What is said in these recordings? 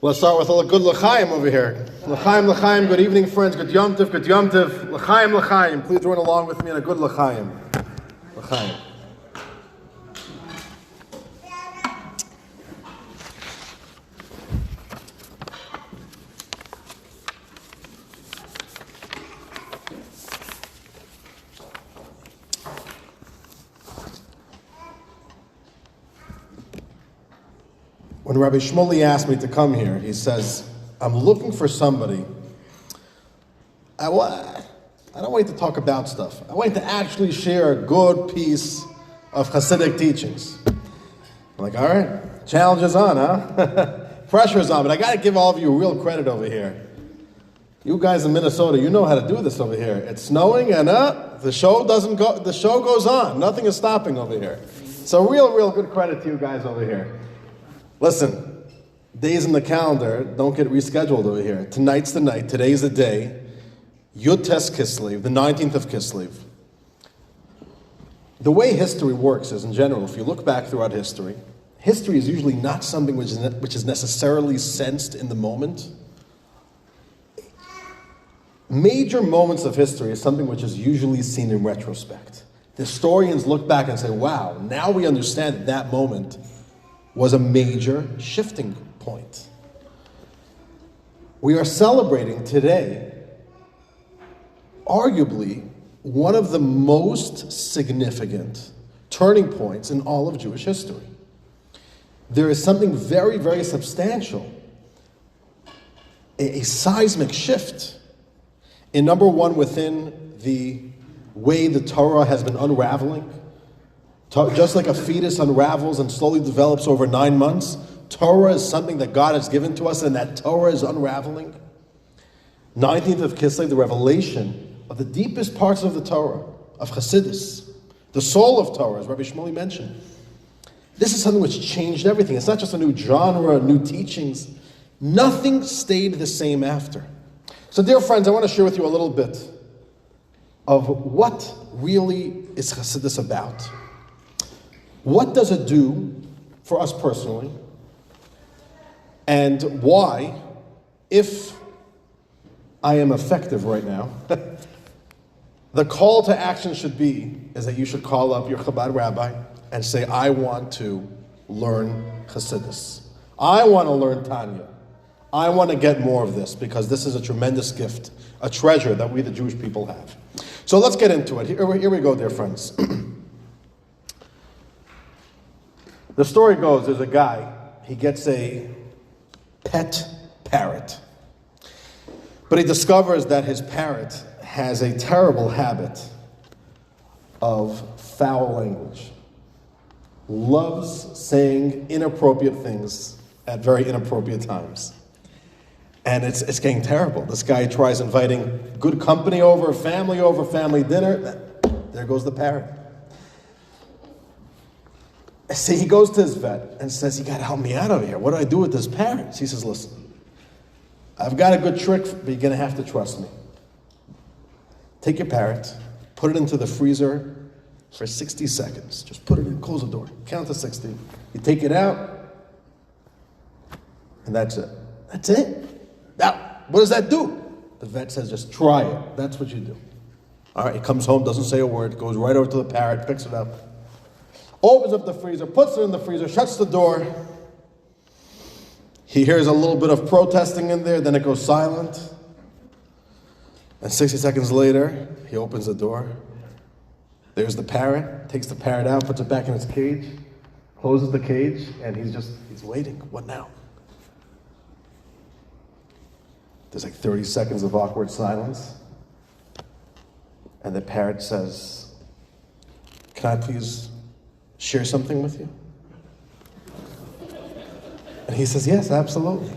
Let's start with a good l'chaim over here. L'chaim, l'chaim. Good evening, friends. Good yom tov, good yom tov. L'chaim, l'chaim. Please join along with me in a good l'chaim. L'chaim. When Rabbi Shmuley asked me to come here, he says, I'm looking for somebody. I don't want you to talk about stuff. I want you to actually share a good piece of Hasidic teachings. I'm like, all right, challenge is on, huh? Pressure's on, but I got to give all of you real credit over here. You guys in Minnesota, you know how to do this over here. It's snowing and the show goes on. Nothing is stopping over here. So real good credit to you guys over here. Listen, days in the calendar don't get rescheduled over here. Tonight's the night. Today's the day. Yud Tes Kislev, the 19th of Kislev. The way history works is, in general, if you look back throughout history, history is usually not something which is necessarily sensed in the moment. Major moments of history is something which is usually seen in retrospect. The historians look back and say, wow, now we understand that moment was a major shifting point. We are celebrating today, arguably, one of the most significant turning points in all of Jewish history. There is something very, very substantial, a seismic shift in number one within the way the Torah has been unraveling. Just like a fetus unravels and slowly develops over 9 months, Torah is something that God has given to us, and that Torah is unraveling. 19th of Kislev, the revelation of the deepest parts of the Torah, of Chassidus, the soul of Torah, as Rabbi Shmuley mentioned. This is something which changed everything. It's not just a new genre, new teachings. Nothing stayed the same after. So, dear friends, I want to share with you a little bit of what really is Chassidus about. What does it do for us personally? And why, if I am effective right now, the call to action should be is that you should call up your Chabad rabbi and say, I want to learn Chassidus. I want to learn Tanya. I want to get more of this because this is a tremendous gift, a treasure that we the Jewish people have. So let's get into it. Here we go, dear friends. The story goes, there's a guy, he gets a pet parrot. But he discovers that his parrot has a terrible habit of foul language. Loves saying inappropriate things at very inappropriate times. And it's getting terrible. This guy tries inviting good company over, family dinner. There goes the parrot. See, he goes to his vet and says, you got to help me out over here. What do I do with this parrot? He says, listen, I've got a good trick, but you're going to have to trust me. Take your parrot, put it into the freezer for 60 seconds. Just put it in, close the door, count to 60. You take it out, and that's it. That's it. Now, what does that do? The vet says, just try it. That's what you do. All right, he comes home, doesn't say a word, goes right over to the parrot, picks it up. Opens up the freezer, puts it in the freezer, shuts the door. He hears a little bit of protesting in there, then it goes silent. And 60 seconds later, he opens the door. There's the parrot, takes the parrot out, puts it back in its cage, closes the cage, and he's waiting. What now? There's like 30 seconds of awkward silence. And the parrot says, can I please share something with you? And he says, yes, absolutely.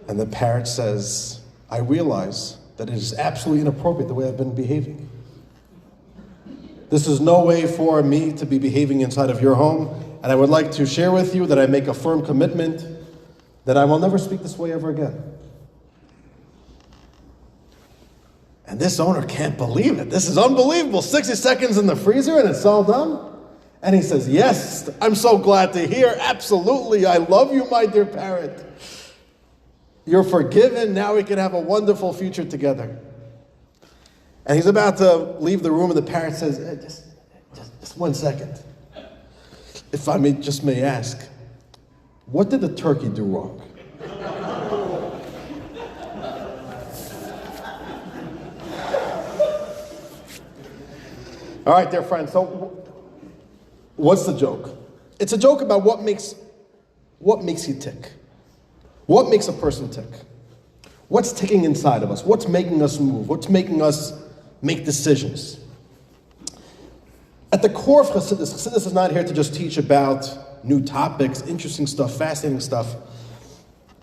And the parrot says, I realize that it is absolutely inappropriate the way I've been behaving. This is no way for me to be behaving inside of your home, and I would like to share with you that I make a firm commitment that I will never speak this way ever again. And this owner can't believe it. This is unbelievable. 60 seconds in the freezer and it's all done? And he says, yes, I'm so glad to hear. Absolutely. I love you, my dear parrot. You're forgiven. Now we can have a wonderful future together. And he's about to leave the room, and the parent says, just 1 second. If I may ask, what did the turkey do wrong? All right, dear friends, so what's the joke? It's a joke about what makes you tick. What makes a person tick? What's ticking inside of us? What's making us move? What's making us make decisions? At the core of Chassidus is not here to just teach about new topics, interesting stuff, fascinating stuff.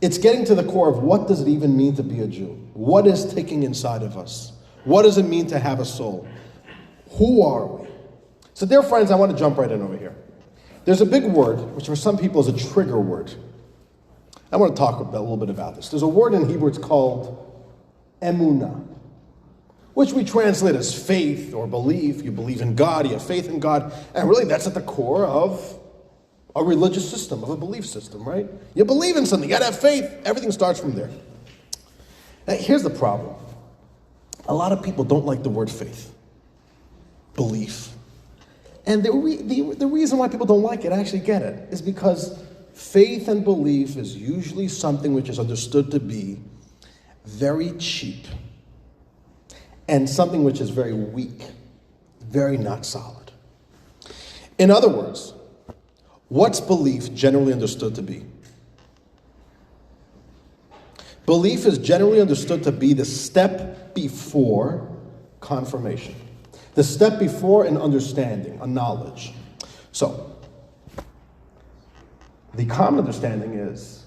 It's getting to the core of what does it even mean to be a Jew? What is ticking inside of us? What does it mean to have a soul? Who are we? So dear friends, I want to jump right in over here. There's a big word, which for some people is a trigger word. I want to talk a little bit about this. There's a word in Hebrew, it's called emunah, which we translate as faith or belief. You believe in God, you have faith in God, and really that's at the core of a religious system, of a belief system, right? You believe in something, you gotta have faith, everything starts from there. Now, here's the problem. A lot of people don't like the word faith. Belief. And the reason why people don't like it, I actually get it, is because faith and belief is usually something which is understood to be very cheap and something which is very weak, very not solid. In other words, what's belief generally understood to be? Belief is generally understood to be the step before confirmation. The step before an understanding, a knowledge. So, the common understanding is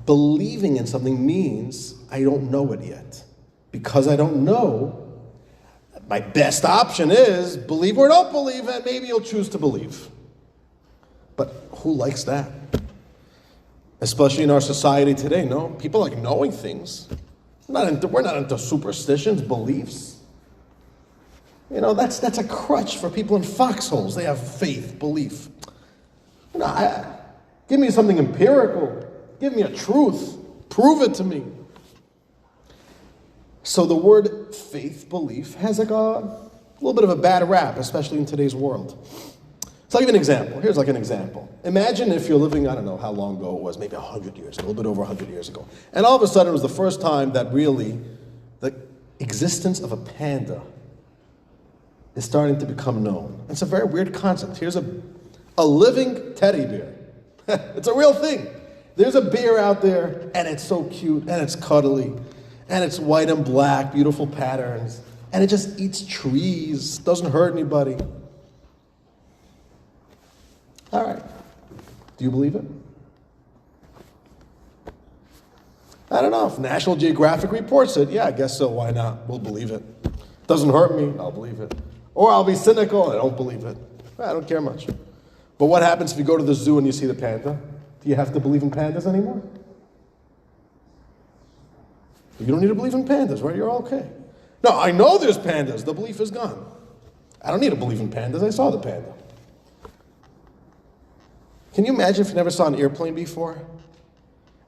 believing in something means I don't know it yet. Because I don't know, my best option is believe or don't believe, and maybe you'll choose to believe. But who likes that? Especially in our society today, no? People like knowing things. We're not into superstitions, beliefs. You know, that's a crutch for people in foxholes. They have faith, belief. You know, give me something empirical. Give me a truth. Prove it to me. So the word faith, belief, has like a little bit of a bad rap, especially in today's world. So I'll give you an example. Here's like an example. Imagine if you're living, I don't know how long ago it was, maybe 100 years, a little bit over 100 years ago. And all of a sudden it was the first time that really the existence of a panda is starting to become known. It's a very weird concept. Here's a living teddy bear. It's a real thing. There's a bear out there, and it's so cute, and it's cuddly, and it's white and black, beautiful patterns, and it just eats trees, doesn't hurt anybody. All right. Do you believe it? I don't know. If National Geographic reports it, yeah, I guess so. Why not? We'll believe it. Doesn't hurt me, I'll believe it. Or I'll be cynical, I don't believe it. I don't care much. But what happens if you go to the zoo and you see the panda? Do you have to believe in pandas anymore? You don't need to believe in pandas, right? You're okay. No, I know there's pandas. The belief is gone. I don't need to believe in pandas. I saw the panda. Can you imagine if you never saw an airplane before?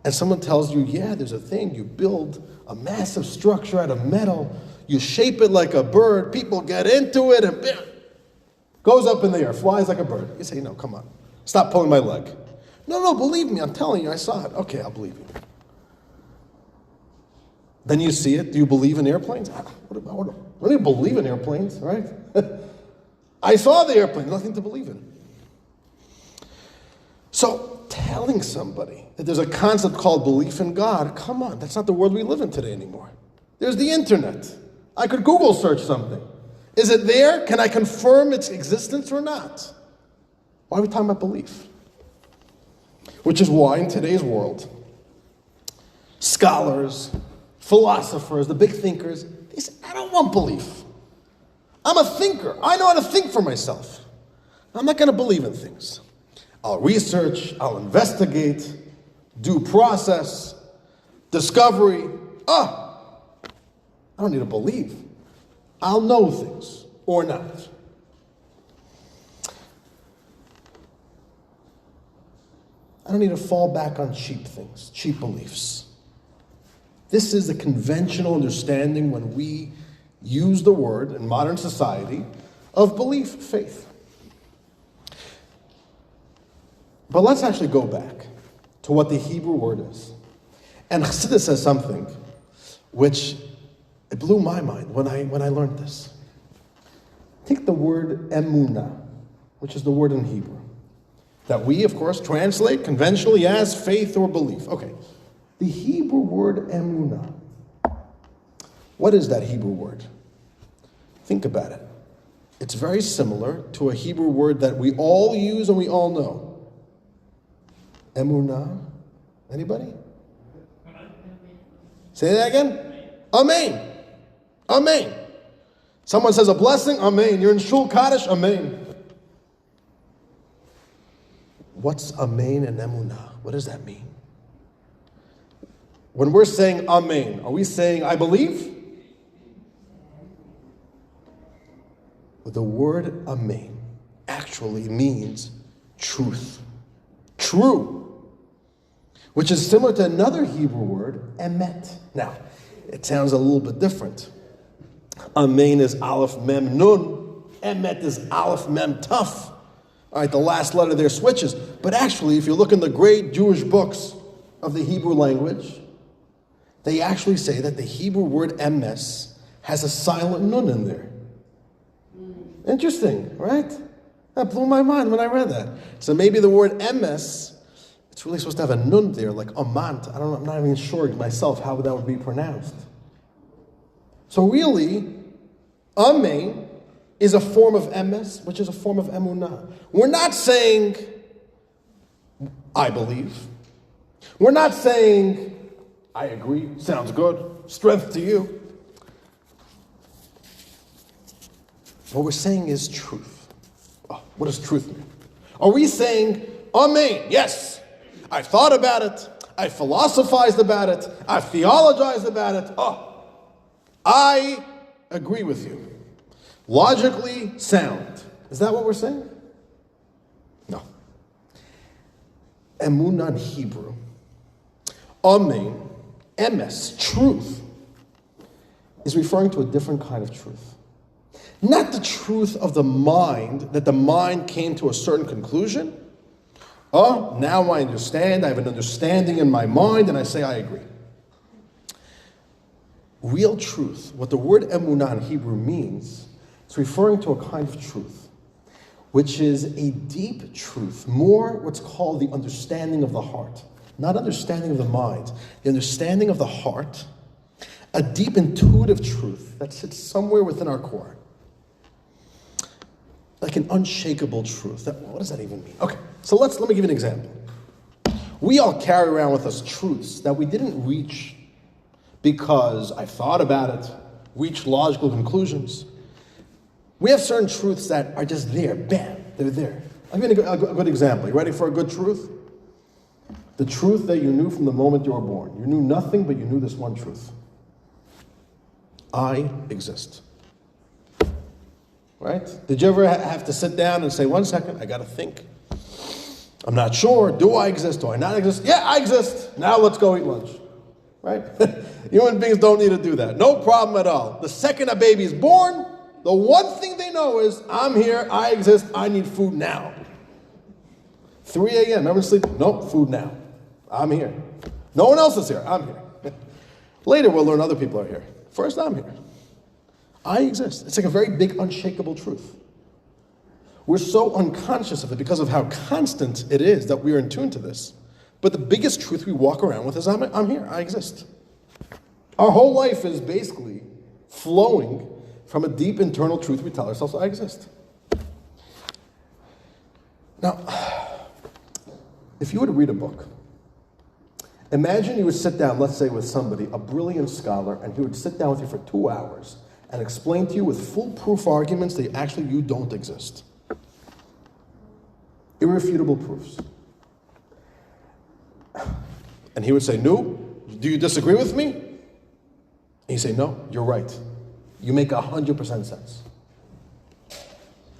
And someone tells you, yeah, there's a thing. You build a massive structure out of metal. You shape it like a bird. People get into it and goes up in the air, flies like a bird. You say, no, come on. Stop pulling my leg. No, believe me. I'm telling you, I saw it. Okay, I'll believe you. Then you see it. Do you believe in airplanes? I don't even believe in airplanes, right? I saw the airplane. Nothing to believe in. So telling somebody that there's a concept called belief in God, come on, that's not the world we live in today anymore. There's the internet. I could Google search something. Is it there? Can I confirm its existence or not? Why are we talking about belief? Which is why in today's world, scholars, philosophers, the big thinkers, they say, I don't want belief. I'm a thinker. I know how to think for myself. I'm not going to believe in things. I'll research, I'll investigate, due process, discovery. I don't need to believe. I'll know things or not. I don't need to fall back on cheap things, cheap beliefs. This is the conventional understanding when we use the word in modern society of belief, faith. But let's actually go back to what the Hebrew word is. And Chassidus says something which it blew my mind when I learned this. Take the word emunah, which is the word in Hebrew, that we, of course, translate conventionally as faith or belief. Okay, the Hebrew word emunah. What is that Hebrew word? Think about it. It's very similar to a Hebrew word that we all use and we all know. Emunah. Anybody? Say that again. Amen. Amen. Someone says a blessing, amen. You're in Shul Kaddish, amen. What's amen and emunah? What does that mean? When we're saying amen, are we saying I believe? The word amen actually means truth. True. Which is similar to another Hebrew word, emet. Now, it sounds a little bit different. Amen is Aleph Mem Nun. Emet is Aleph Mem Taf. All right, the last letter there switches. But actually, if you look in the great Jewish books of the Hebrew language, they actually say that the Hebrew word emes has a silent nun in there. Interesting, right? That blew my mind when I read that. So maybe the word emes, it's really supposed to have a nun there, like amant. I don't know, I'm not even sure myself how that would be pronounced. So really, amen is a form of emes, which is a form of emunah. We're not saying, I believe. We're not saying, I agree, sounds good, strength to you. What we're saying is truth. Oh, what does truth mean? Are we saying, amen, yes, I've thought about it, I've philosophized about it, I've theologized about it, I agree with you. Logically sound. Is that what we're saying? No. Emunah in Hebrew. Amen, emes, truth, is referring to a different kind of truth. Not the truth of the mind, that the mind came to a certain conclusion. Oh, now I understand, I have an understanding in my mind, and I say I agree. Real truth, what the word emunah in Hebrew means, it's referring to a kind of truth, which is a deep truth, more what's called the understanding of the heart. Not understanding of the mind, the understanding of the heart, a deep intuitive truth that sits somewhere within our core. Like an unshakable truth. What does that even mean? Okay, so let me give you an example. We all carry around with us truths that we didn't reach because I thought about it, reached logical conclusions. We have certain truths that are just there, bam, they're there. I'll give you a good example. You ready for a good truth? The truth that you knew from the moment you were born. You knew nothing, but you knew this one truth. I exist. Right? Did you ever have to sit down and say, 1 second, I got to think. I'm not sure. Do I exist? Do I not exist? Yeah, I exist. Now let's go eat lunch. Right? Human beings don't need to do that. No problem at all. The second a baby is born, the one thing they know is, I'm here, I exist, I need food now. 3 a.m., remember sleep? Nope, food now. I'm here. No one else is here, I'm here. Later we'll learn other people are here. First, I'm here. I exist. It's like a very big, unshakable truth. We're so unconscious of it because of how constant it is that we are in tune to this. But the biggest truth we walk around with is, I'm here, I exist. Our whole life is basically flowing from a deep internal truth we tell ourselves, I exist. Now, if you were to read a book, imagine you would sit down, let's say with somebody, a brilliant scholar, and he would sit down with you for 2 hours and explain to you with foolproof arguments that actually you don't exist. Irrefutable proofs. And he would say, no, do you disagree with me? And you say, no, you're right. You make 100% sense.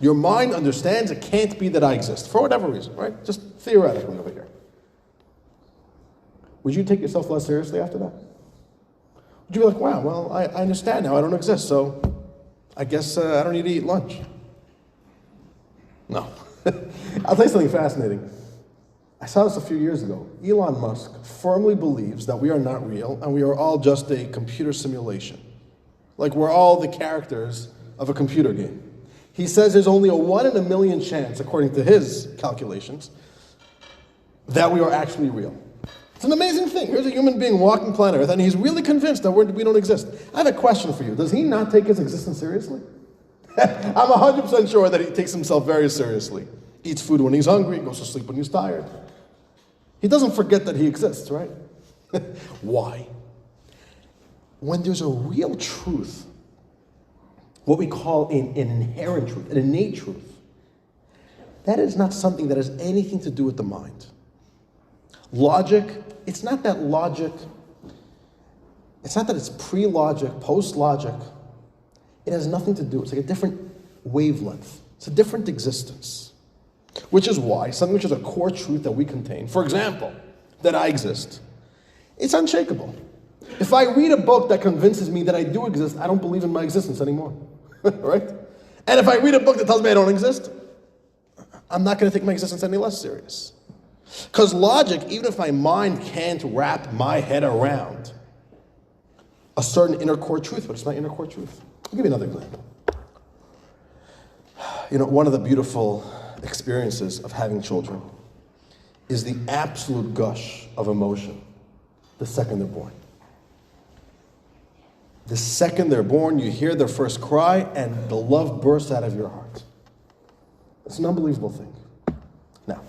Your mind understands it can't be that I exist, for whatever reason, right? Just theoretically over here. would you take yourself less seriously after that? Would you be like, wow, well, I understand now, I don't exist, so I guess I don't need to eat lunch? No. I'll tell you something fascinating. I saw this a few years ago. Elon Musk firmly believes that we are not real and we are all just a computer simulation. Like we're all the characters of a computer game. He says there's only a 1 in a million chance, according to his calculations, that we are actually real. It's an amazing thing. Here's a human being walking planet Earth, and he's really convinced that we don't exist. I have a question for you. Does he not take his existence seriously? I'm 100% sure that he takes himself very seriously. Eats food when he's hungry, goes to sleep when he's tired. He doesn't forget that he exists, right? Why? When there's a real truth, what we call an inherent truth, an innate truth, that is not something that has anything to do with the mind. Logic, it's not that it's pre-logic, post-logic. It has nothing to do. It's like a different wavelength. It's a different existence. Which is why something which is a core truth that we contain, for example, that I exist, it's unshakable. If I read a book that convinces me that I do exist, I don't believe in my existence anymore. Right? And if I read a book that tells me I don't exist, I'm not going to take my existence any less serious. Because logic, even if my mind can't wrap my head around a certain inner core truth, but it's not inner core truth. I'll give you another example. You know, one of the beautiful experiences of having children is the absolute gush of emotion the second they're born. The second they're born, you hear their first cry and the love bursts out of your heart. It's an unbelievable thing. Now,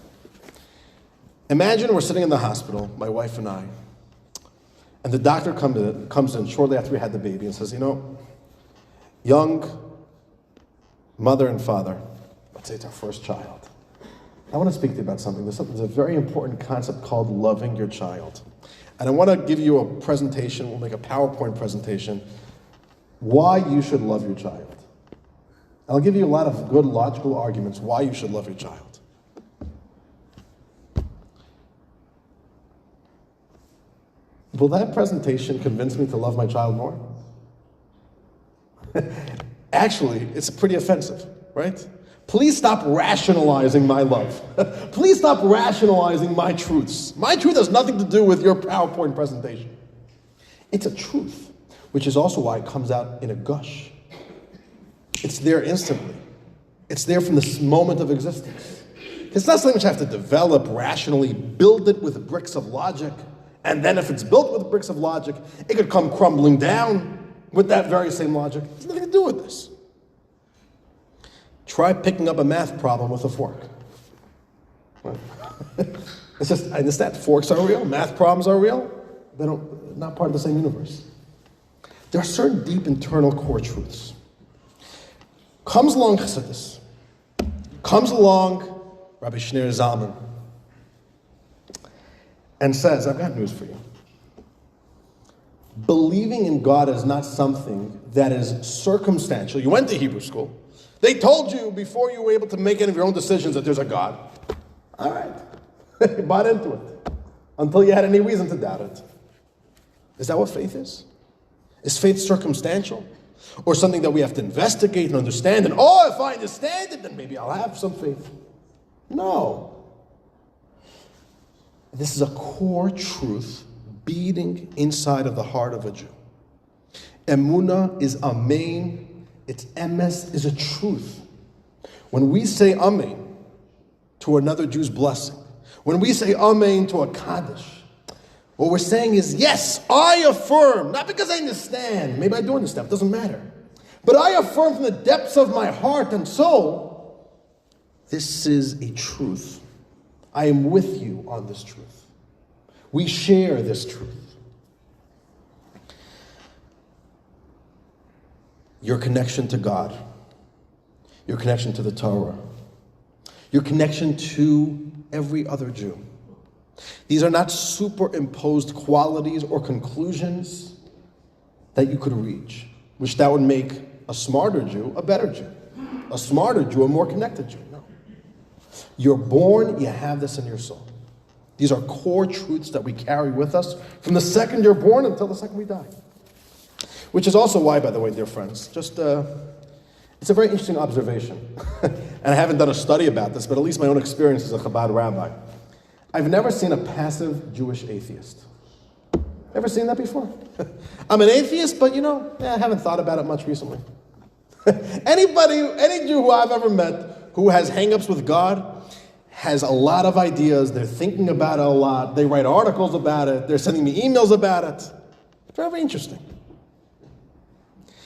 imagine we're sitting in the hospital, my wife and I, and the doctor comes in shortly after we had the baby and says, you know, young mother and father, let's say it's our first child. I want to speak to you about something. There's a very important concept called loving your child. And I want to give you a presentation, we'll make a PowerPoint presentation, why you should love your child. I'll give you a lot of good logical arguments why you should love your child. Will that presentation convince me to love my child more? Actually, it's pretty offensive, right? Please stop rationalizing my love. Please stop rationalizing my truths. My truth has nothing to do with your PowerPoint presentation. It's a truth, which is also why it comes out in a gush. It's there instantly. It's there from this moment of existence. It's not something which I have to develop rationally, build it with bricks of logic, and then if it's built with bricks of logic, it could come crumbling down with that very same logic. It has nothing to do with this. Try picking up a math problem with a fork. It's just, I understand, forks are real, math problems are real. They're not part of the same universe. There are certain deep internal core truths. Comes along Chassidus, comes along Rabbi Shneur Zalman, and says, I've got news for you. Believing in God is not something that is circumstantial. You went to Hebrew school. They told you before you were able to make any of your own decisions that there's a God. All right. You bought into it. Until you had any reason to doubt it. Is that what faith is? Is faith circumstantial? Or something that we have to investigate and understand, and if I understand it, then maybe I'll have some faith. No. This is a core truth beating inside of the heart of a Jew. Emunah is amen. It's emes is a truth. When we say amen to another Jew's blessing, when we say amen to a kaddish, what we're saying is, yes, I affirm, not because I understand, maybe I do understand, it doesn't matter, but I affirm from the depths of my heart and soul, this is a truth. I am with you on this truth. We share this truth. Your connection to God, your connection to the Torah, your connection to every other Jew. These are not superimposed qualities or conclusions that you could reach, which that would make a smarter Jew a better Jew, a smarter Jew a more connected Jew. No. You're born, you have this in your soul. These are core truths that we carry with us from the second you're born until the second we die. Which is also why, by the way, dear friends, it's a very interesting observation. And I haven't done a study about this, but at least my own experience as a Chabad rabbi. I've never seen a passive Jewish atheist. Ever seen that before? I'm an atheist, but I haven't thought about it much recently. Any Jew who I've ever met who has hang-ups with God has a lot of ideas. They're thinking about it a lot. They write articles about it. They're sending me emails about it. Very interesting.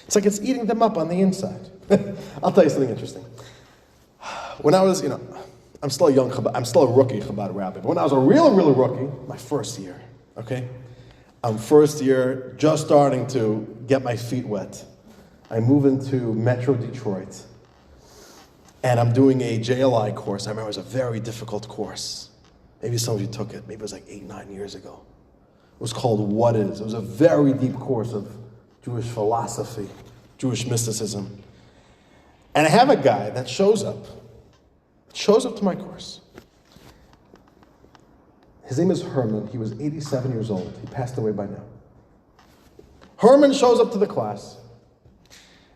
It's like it's eating them up on the inside. I'll tell you something interesting. When I was, I'm still a rookie Chabad rabbi, but when I was a real rookie, my first year, okay? I'm first year, just starting to get my feet wet. I move into Metro Detroit, and I'm doing a JLI course. I remember it was a very difficult course. Maybe some of you took it. Maybe it was like 8-9 years ago. It was called What Is. It was a very deep course of Jewish philosophy, Jewish mysticism. And I have a guy that shows up to my course. His name is Herman. He was 87 years old. He passed away by now. Herman shows up to the class.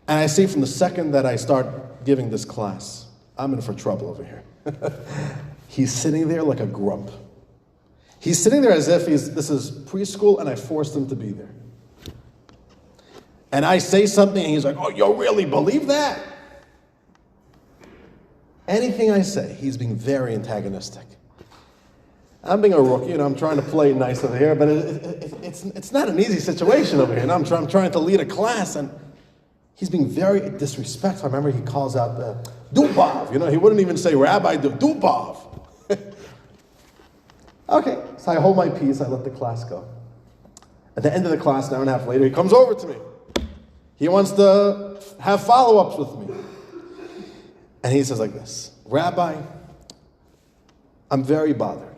And I see from the second that I start giving this class, I'm in for trouble over here. He's sitting there like a grump. He's sitting there as if this is preschool and I forced him to be there. And I say something and he's like, oh, you really believe that? Anything I say, he's being very antagonistic. I'm being a rookie, I'm trying to play nice over here, but it's not an easy situation over here. I'm trying to lead a class, and he's being very disrespectful. I remember he calls out Dubov. He wouldn't even say Rabbi Dubov. Okay, so I hold my peace. I let the class go. At the end of the class, an hour and a half later, he comes over to me. He wants to have follow-ups with me. And he says like this, Rabbi, I'm very bothered.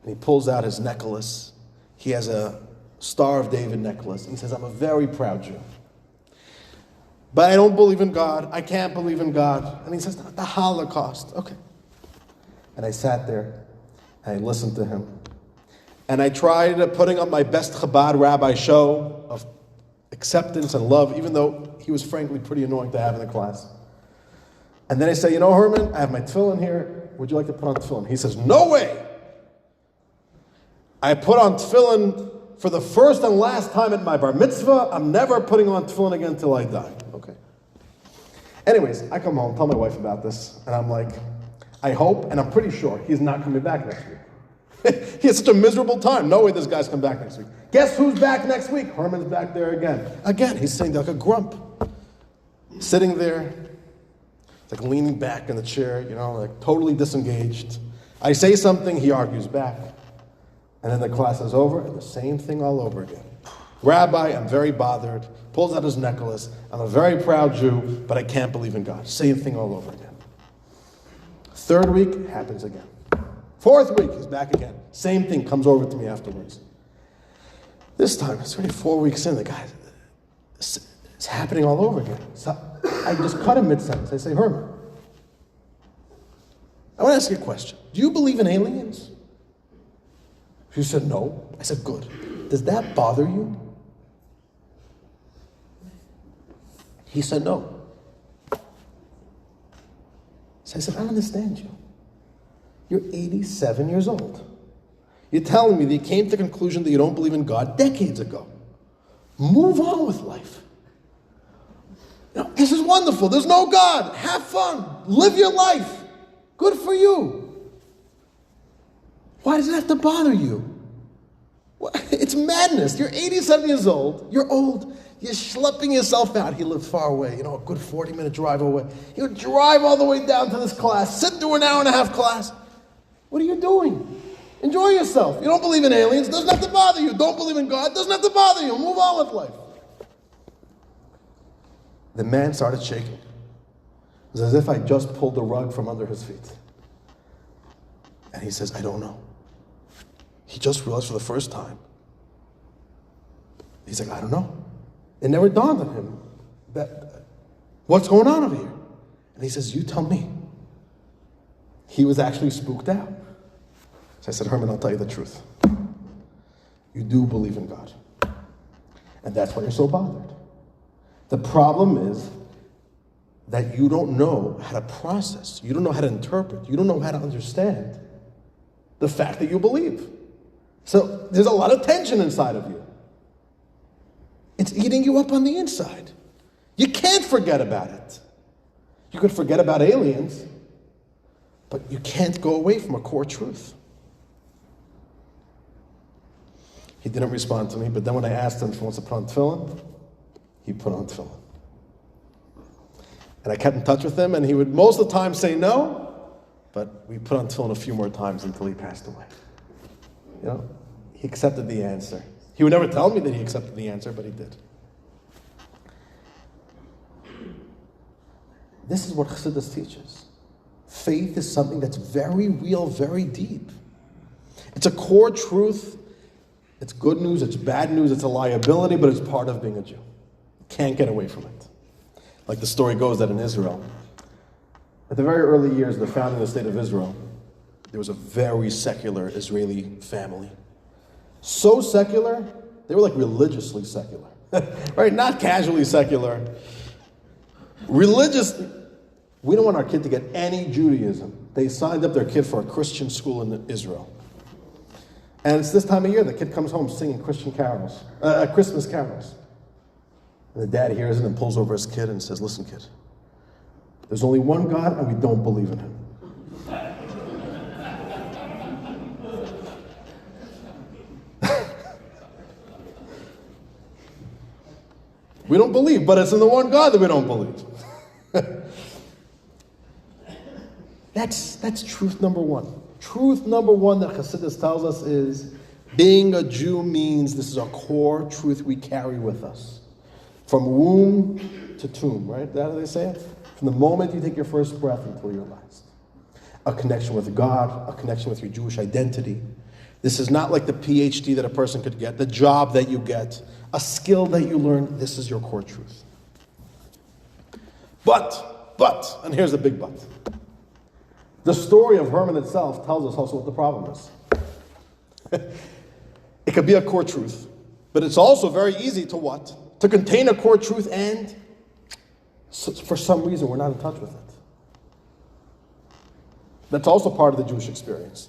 And he pulls out his necklace. He has a Star of David necklace. And he says, I'm a very proud Jew. But I don't believe in God. I can't believe in God. And he says, the Holocaust. Okay. And I sat there, and I listened to him. And I tried putting up my best Chabad rabbi show of acceptance and love, even though he was frankly pretty annoying to have in the class. And then I say, Herman, I have my tefillin here. Would you like to put on tefillin? He says, no way. I put on tefillin for the first and last time at my bar mitzvah. I'm never putting on tefillin again until I die. Okay. Anyways, I come home, tell my wife about this, and I'm like, I hope, and I'm pretty sure he's not coming back next week. He had such a miserable time. No way this guy's coming back next week. Guess who's back next week? Herman's back there again. Again, he's sitting there like a grump. Sitting there, like leaning back in the chair, like totally disengaged. I say something, he argues back. And then the class is over, and the same thing all over again. Rabbi, I'm very bothered. Pulls out his necklace. I'm a very proud Jew, but I can't believe in God. Same thing all over again. Third week, happens again. Fourth week, he's back again. Same thing comes over to me afterwards. This time, it's already 4 weeks in. The guy, it's happening all over again. So I just cut him mid-sentence. I say, Herman, I want to ask you a question. Do you believe in aliens? He said, no. I said, good. Does that bother you? He said, no. So I said, I don't understand you. You're 87 years old. You're telling me that you came to the conclusion that you don't believe in God decades ago. Move on with life. This is wonderful. There's no God. Have fun. Live your life. Good for you. Why does it have to bother you? It's madness. You're 87 years old. You're old. You're schlepping yourself out. He lived far away, a good 40-minute drive away. You would drive all the way down to this class, sit through an hour and a half class. What are you doing? Enjoy yourself. You don't believe in aliens. Doesn't have to bother you. Don't believe in God. Doesn't have to bother you. Move on with life. The man started shaking. It was as if I just pulled the rug from under his feet. And he says, I don't know. He just realized for the first time. He's like, I don't know. It never dawned on him that what's going on over here? And he says, you tell me. He was actually spooked out. So I said, Herman, I'll tell you the truth. You do believe in God. And that's why you're so bothered. The problem is that you don't know how to process. You don't know how to interpret. You don't know how to understand the fact that you believe. So there's a lot of tension inside of you. It's eating you up on the inside. You can't forget about it. You could forget about aliens, but you can't go away from a core truth. He didn't respond to me, but then when I asked him if he wants to put on tefillin, he put on tefillin. And I kept in touch with him, and he would most of the time say no, but we put on tefillin a few more times until he passed away. You know, he accepted the answer. He would never tell me that he accepted the answer, but he did. This is what Chassidus teaches. Faith is something that's very real, very deep. It's a core truth. It's good news, it's bad news, it's a liability, but it's part of being a Jew. Can't get away from it. Like the story goes that in Israel, at the very early years of the founding of the state of Israel, there was a very secular Israeli family. So secular, they were like religiously secular. Right? Not casually secular. Religious. We don't want our kid to get any Judaism. They signed up their kid for a Christian school in Israel. And it's this time of year the kid comes home singing Christmas carols. And the dad hears it and pulls over his kid and says, listen, kid, there's only one God and we don't believe in him. We don't believe, but it's in the one God that we don't believe. That's truth number one. Truth number one that Chassidus tells us is being a Jew means this is a core truth we carry with us. From womb to tomb, right? Is that how they say it? From the moment you take your first breath until your last. A connection with God, a connection with your Jewish identity. This is not like the PhD that a person could get, the job that you get, a skill that you learn. This is your core truth. But, and here's the big but. The story of Herman itself tells us also what the problem is. It could be a core truth, but it's also very easy to what? To contain a core truth and for some reason we're not in touch with it. That's also part of the Jewish experience.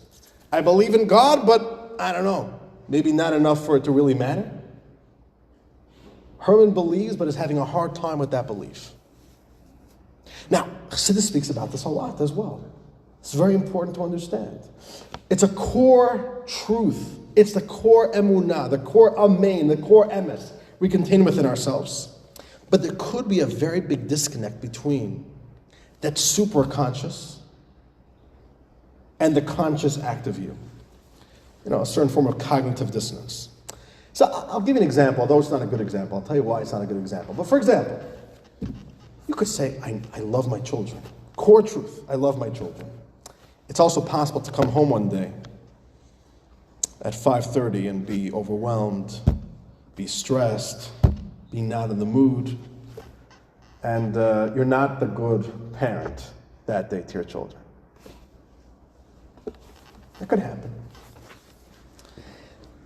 I believe in God, but I don't know. Maybe not enough for it to really matter. Herman believes, but is having a hard time with that belief. Now, Chassidus speaks about this a lot as well. It's very important to understand. It's a core truth. It's the core emunah, the core amen, the core emes we contain within ourselves. But there could be a very big disconnect between that superconscious and the conscious act of you. You know, a certain form of cognitive dissonance. So I'll give you an example, although it's not a good example. I'll tell you why it's not a good example. But for example, you could say, I love my children. Core truth, I love my children. It's also possible to come home one day at 5:30 and be overwhelmed, be stressed, be not in the mood, and you're not the good parent that day to your children. That could happen.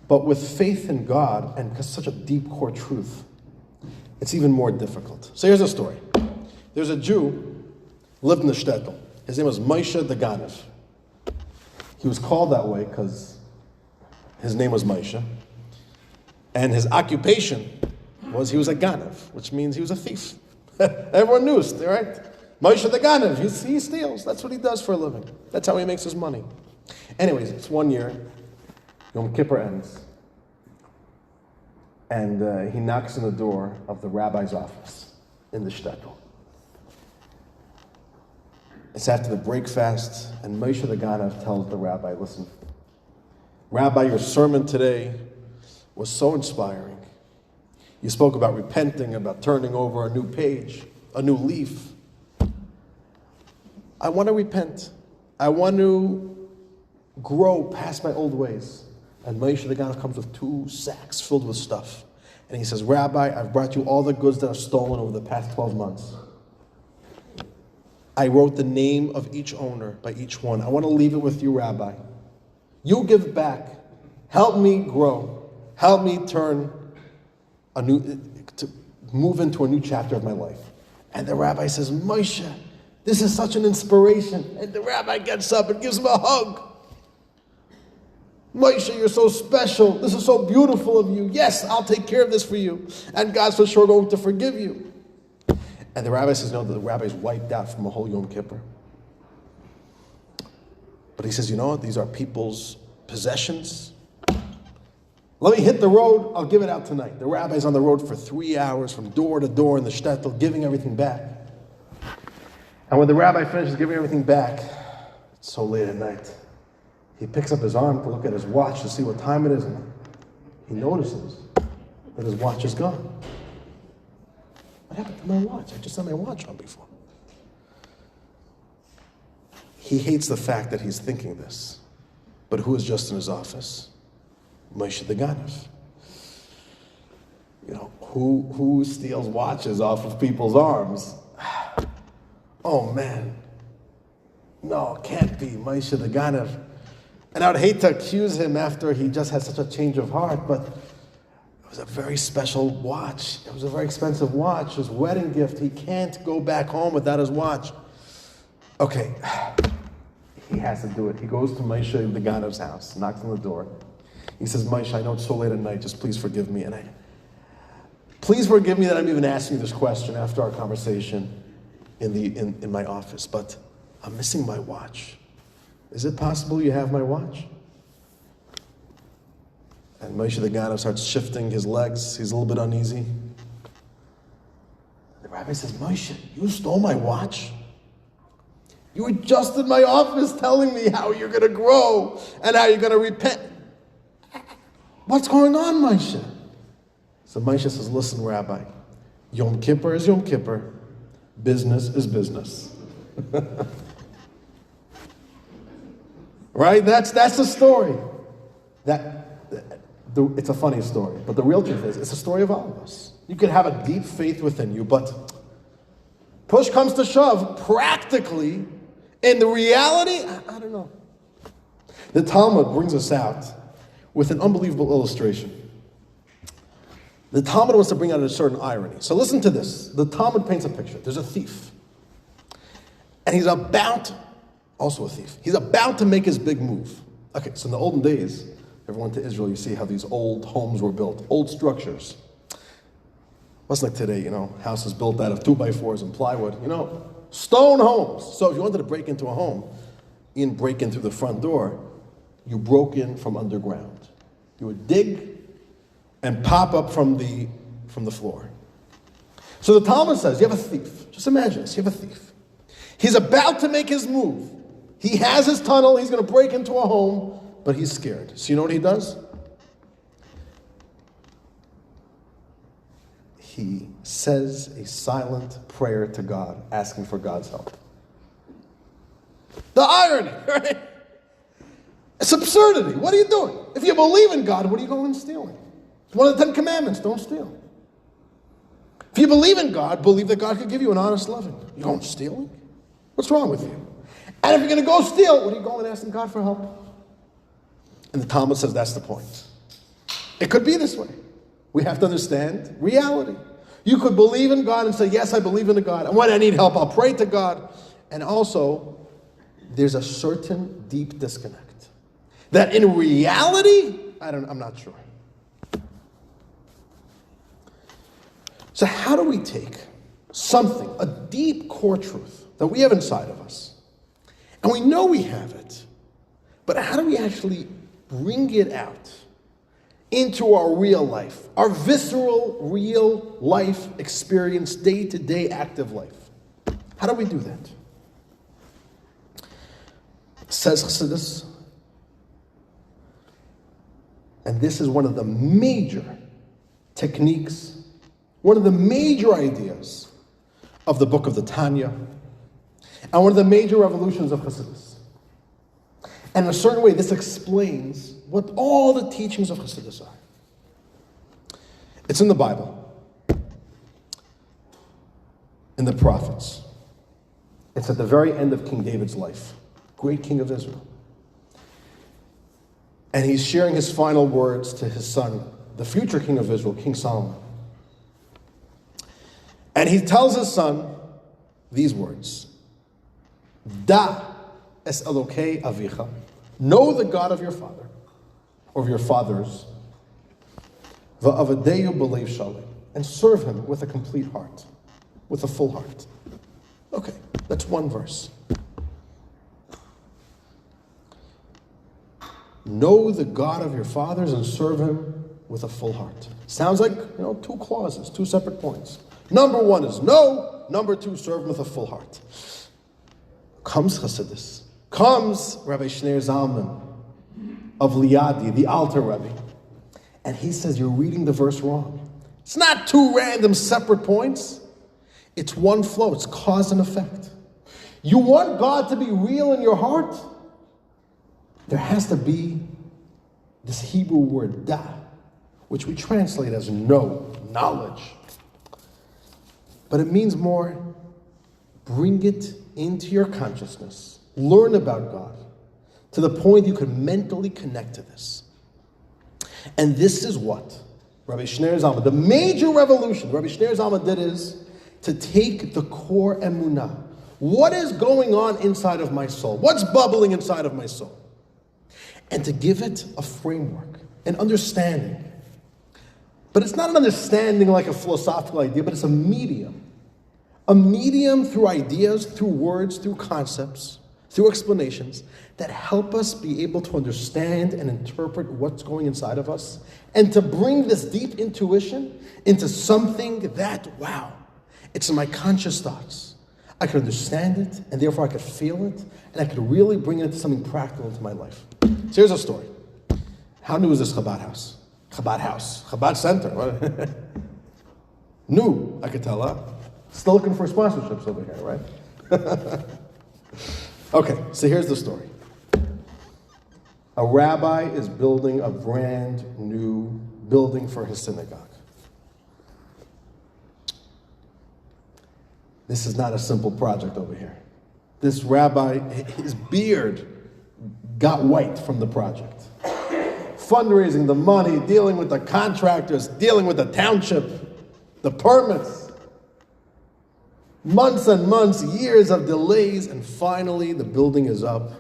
But with faith in God, and because such a deep core truth, it's even more difficult. So here's a story. There's a Jew who lived in the shtetl. His name was Moshe the Ganev. He was called that way because his name was Moshe. And his occupation was he was a Ganev, which means he was a thief. Everyone knew it, right? Moshe the Ganev, he steals. That's what he does for a living. That's how he makes his money. Anyways, it's one year. Yom Kippur ends. And he knocks on the door of the rabbi's office in the shtetl. It's after the break fast, and Moshe the Ganev tells the rabbi, listen, Rabbi, your sermon today was so inspiring. You spoke about repenting, about turning over a new page, a new leaf. I want to repent. I want to grow past my old ways. And Moshe the Ganev comes with 2 sacks filled with stuff. And he says, Rabbi, I've brought you all the goods that I've stolen over the past 12 months. I wrote the name of each owner by each one. I want to leave it with you, Rabbi. You give back. Help me grow. Help me to move into a new chapter of my life. And the rabbi says, Moshe, this is such an inspiration. And the rabbi gets up and gives him a hug. Moshe, you're so special. This is so beautiful of you. Yes, I'll take care of this for you. And God's for sure going to forgive you. And the rabbi says, no, the rabbi's wiped out from a whole Yom Kippur. But he says, you know what? These are people's possessions. Let me hit the road. I'll give it out tonight. The rabbi's on the road for 3 hours from door to door in the shtetl, giving everything back. And when the rabbi finishes giving everything back, it's so late at night, he picks up his arm to look at his watch to see what time it is, and he notices that his watch is gone. What happened to my watch? I just had my watch on before. He hates the fact that he's thinking this. But who is just in his office? Moshe the Ganav. You know, who steals watches off of people's arms? Oh man. No, it can't be Moshe the Ganav. And I would hate to accuse him after he just had such a change of heart, but it was a very special watch. It was a very expensive watch, his wedding gift. He can't go back home without his watch. Okay, he has to do it. He goes to Moshe the Ganav's house, knocks on the door. He says, Moshe, I know it's so late at night, just please forgive me. And please forgive me that I'm even asking you this question after our conversation in my office, but I'm missing my watch. Is it possible you have my watch? And Moshe the Ganav starts shifting his legs. He's a little bit uneasy. The rabbi says, Moshe, you stole my watch? You were just in my office telling me how you're going to grow and how you're going to repent. What's going on, Moshe? So Moshe says, listen, Rabbi, Yom Kippur is Yom Kippur. Business is business. Right? That's the story. It's a funny story, but the real truth is, it's a story of all of us. You could have a deep faith within you, but push comes to shove, practically, in the reality, I don't know. The Talmud brings us out with an unbelievable illustration. The Talmud wants to bring out a certain irony. So listen to this. The Talmud paints a picture. There's a thief. And he's about, also a thief, he's about to make his big move. Okay, so in the olden days, everyone to Israel, you see how these old homes were built, old structures. Wasn't like today, houses built out of 2x4s and plywood, stone homes. So if you wanted to break into a home, you didn't break in through the front door, you broke in from underground. You would dig and pop up from the floor. So the Talmud says, you have a thief. Just imagine this, you have a thief. He's about to make his move. He has his tunnel, he's going to break into a home, but he's scared. So you know what he does? He says a silent prayer to God, asking for God's help. The irony, right? It's absurdity. What are you doing? If you believe in God, what are you going and stealing? It's one of the 10 commandments, don't steal. If you believe in God, believe that God could give you an honest living. You going stealing? What's wrong with you? And if you're going to go steal, what are you going and asking God for help? And the Talmud says that's the point. It could be this way. We have to understand reality. You could believe in God and say, yes, I believe in God. And when I need help, I'll pray to God. And also, there's a certain deep disconnect. That in reality, I'm not sure. So how do we take something, a deep core truth that we have inside of us, and we know we have it, but how do we actually bring it out into our real life, our visceral, real life experience, day-to-day active life? How do we do that? Says Chassidus, and this is one of the major techniques, one of the major ideas of the book of the Tanya, and one of the major revolutions of Chassidus. And in a certain way, this explains what all the teachings of Chassidus are. It's in the Bible, in the prophets. It's at the very end of King David's life, great king of Israel. And he's sharing his final words to his son, the future king of Israel, King Solomon. And he tells his son these words. Da es Elokei avicha. Know the God of your father, or of your fathers. Va'avadeyu b'leiv shalom. And serve him with a complete heart, with a full heart. Okay, that's one verse. Know the God of your fathers and serve him with a full heart. Sounds like, two clauses, two separate points. Number one is know. Number two, serve him with a full heart. Comes Chassidus. Comes Rabbi Shneur Zalman of Liadi, the Alter Rebbe. And he says, you're reading the verse wrong. It's not two random separate points. It's one flow. It's cause and effect. You want God to be real in your heart? There has to be this Hebrew word da, which we translate as know, knowledge. But it means more, bring it into your consciousness. Learn about God to the point you can mentally connect to this. And this is what Rabbi Shneur Zalman, the major revolution Rabbi Shneur Zalman did is to take the core emunah. What is going on inside of my soul? What's bubbling inside of my soul? And to give it a framework, an understanding. But it's not an understanding like a philosophical idea, but it's a medium. A medium through ideas, through words, through concepts, through explanations that help us be able to understand and interpret what's going inside of us and to bring this deep intuition into something that, wow, it's in my conscious thoughts. I could understand it, and therefore I could feel it, and I could really bring it into something practical into my life. So here's a story. How new is this Chabad house? Chabad Center. New, I could tell, huh? Still looking for sponsorships over here, right? Okay, so here's the story. A rabbi is building a brand new building for his synagogue. This is not a simple project over here. This rabbi, his beard got white from the project. Fundraising the money, dealing with the contractors, dealing with the township, the permits. Months and months, years of delays, and finally the building is up.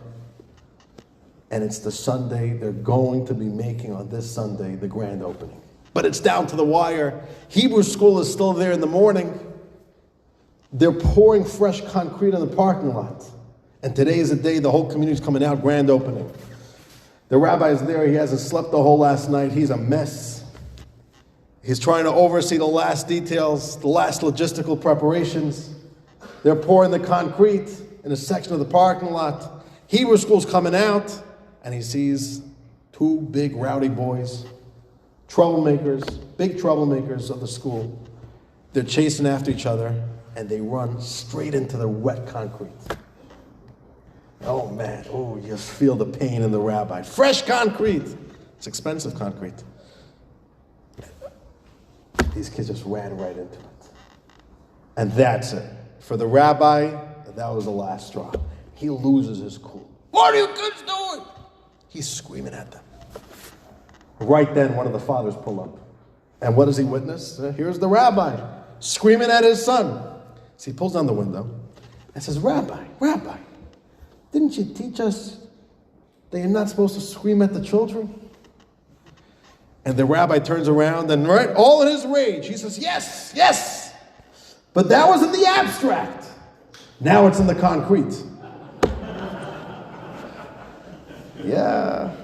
And it's the Sunday they're going to be making on this Sunday the grand opening. But it's down to the wire. Hebrew school is still there in the morning. They're pouring fresh concrete in the parking lot. And today is the day the whole community's coming out, grand opening. The rabbi is there. He hasn't slept the whole last night. He's a mess. He's trying to oversee the last details, the last logistical preparations. They're pouring the concrete in a section of the parking lot. Hebrew school's coming out, and he sees two big rowdy boys, troublemakers, big troublemakers of the school. They're chasing after each other, and they run straight into the wet concrete. Oh man, you just feel the pain in the rabbi. Fresh concrete. It's expensive concrete. These kids just ran right into it. And that's it. For the rabbi, that was the last straw. He loses his cool. What are you kids doing? He's screaming at them. Right then, one of the fathers pull up. And what does he witness? Here's the rabbi screaming at his son. So he pulls down the window and says, Rabbi, didn't you teach us that you're not supposed to scream at the children? And the rabbi turns around and right, all in his rage, he says, yes. But that was in the abstract. Now it's in the concrete. Yeah.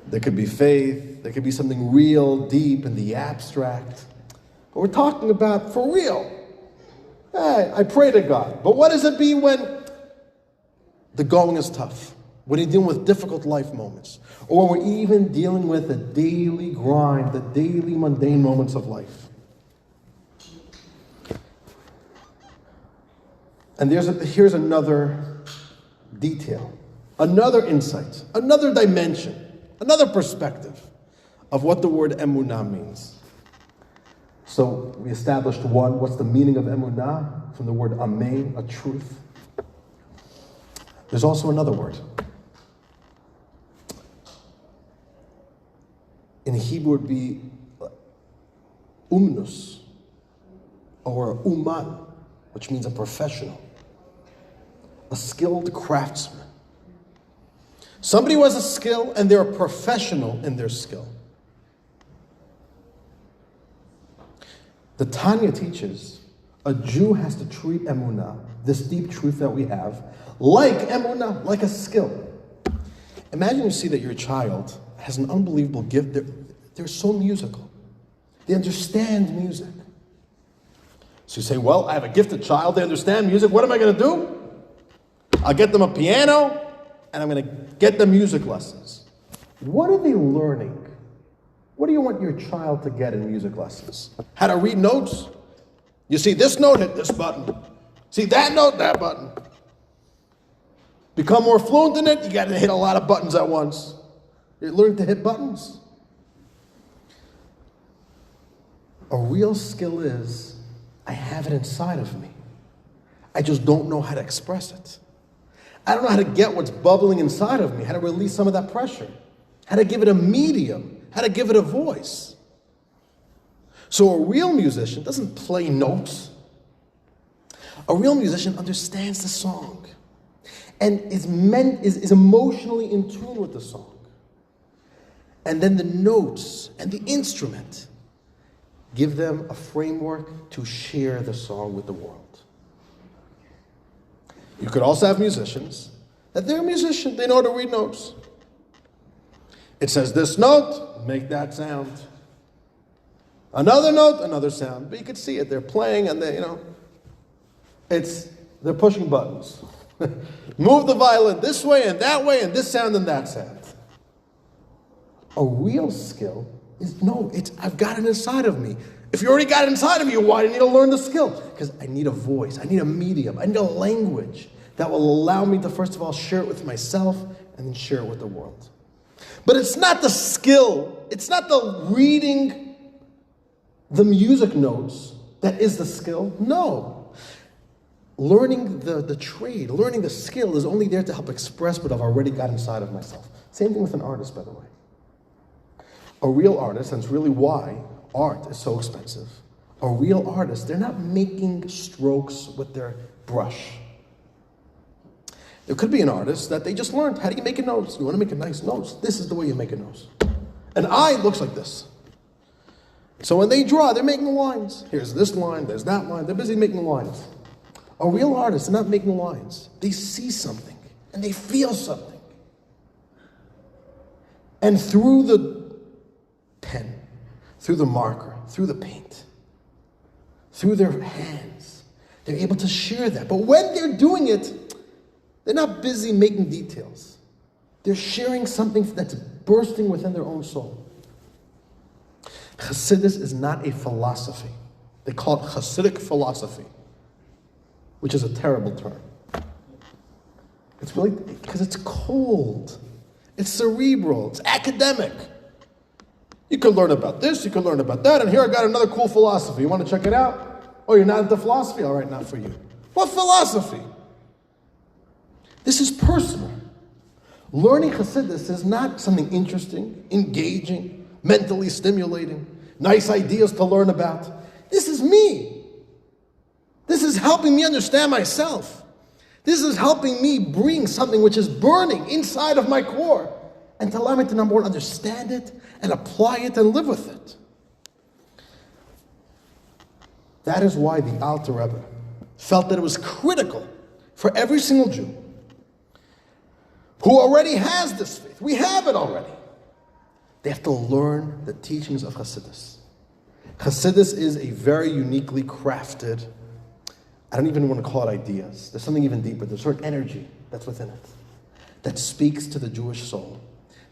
There could be faith. There could be something real, deep in the abstract. But we're talking about for real. Hey, I pray to God. But what does it be when the going is tough? When you're dealing with difficult life moments? Or when we're even dealing with the daily grind, the daily mundane moments of life? And here's another detail, another insight, another dimension, another perspective of what the word emunah means. So we established one, what's the meaning of from the word amen, a truth. There's also another word. in Hebrew would be umnus, or uman, which means a professional, a skilled craftsman. Somebody who has a skill and they're a professional in their skill. The Tanya teaches a Jew has to treat emunah, this deep truth that we have, like emunah, like a skill. Imagine you see that your child has an unbelievable gift. They're so musical. They understand music. So you say, well, I have a gifted child. They understand music. What am I going to do? I'll get them a piano, and I'm going to get them music lessons. What are they learning? What do you want your child to get in music lessons? How to read notes? You see this note, hit this button. See that note, that button. Become more fluent in it, you got to hit a lot of buttons at once. You learn to hit buttons. A real skill is, I have it inside of me. I just don't know how to express it. I don't know how to get what's bubbling inside of me, how to release some of that pressure, how to give it a medium, how to give it a voice. So a real musician doesn't play notes. A real musician understands the song and is emotionally in tune with the song. And then the notes and the instrument give them a framework to share the song with the world. You could also have musicians that they're a musician, they know how to read notes. It says this note, make that sound. Another note, another sound. But you could see it, they're playing and they're pushing buttons. Move the violin this way and this sound and that sound. A real skill is, I've got it inside of me. If you already got it inside of you, why do you need to learn the skill? Because I need a voice, I need a medium, I need a language that will allow me to, first of all, share it with myself and then share it with the world. But it's not the skill, it's not the reading the music notes that is the skill. No. Learning the trade, learning the skill is only there to help express what I've already got inside of myself. Same thing with an artist, by the way. A real artist, and it's really why art is so expensive. A real artist, they're not making strokes with their brush. There could be an artist that they just learned, how do you make a nose? You want to make a nice nose? This is the way you make a nose. An eye looks like this. So when they draw, they're making lines. Here's this line, there's that line. They're busy making lines. A real artist is not making lines. They see something and they feel something. And through the pen, through the marker, through the paint, through their hands, they're able to share that. But when they're doing it, they're not busy making details. They're sharing something that's bursting within their own soul. Chassidus is not a philosophy. They call it Hasidic philosophy, which is a terrible term. It's really, because it's cold. It's cerebral. It's academic. You could learn about this, you could learn about that, and here I got another cool philosophy. You want to check it out? Oh, you're not into philosophy? All right, not for you. What philosophy? This is personal. Learning Chassidus is not something interesting, engaging, mentally stimulating, nice ideas to learn about. This is me. This is helping me understand myself. This is helping me bring something which is burning inside of my core and to allow me to, number one, understand it and apply it and live with it. That is why the Alter Rebbe felt that it was critical for every single Jew who already has this faith. We have it already. They have to learn the teachings of Chassidus. Chassidus is a very uniquely crafted, I don't even want to call it ideas. There's something even deeper. There's a certain energy that's within it that speaks to the Jewish soul,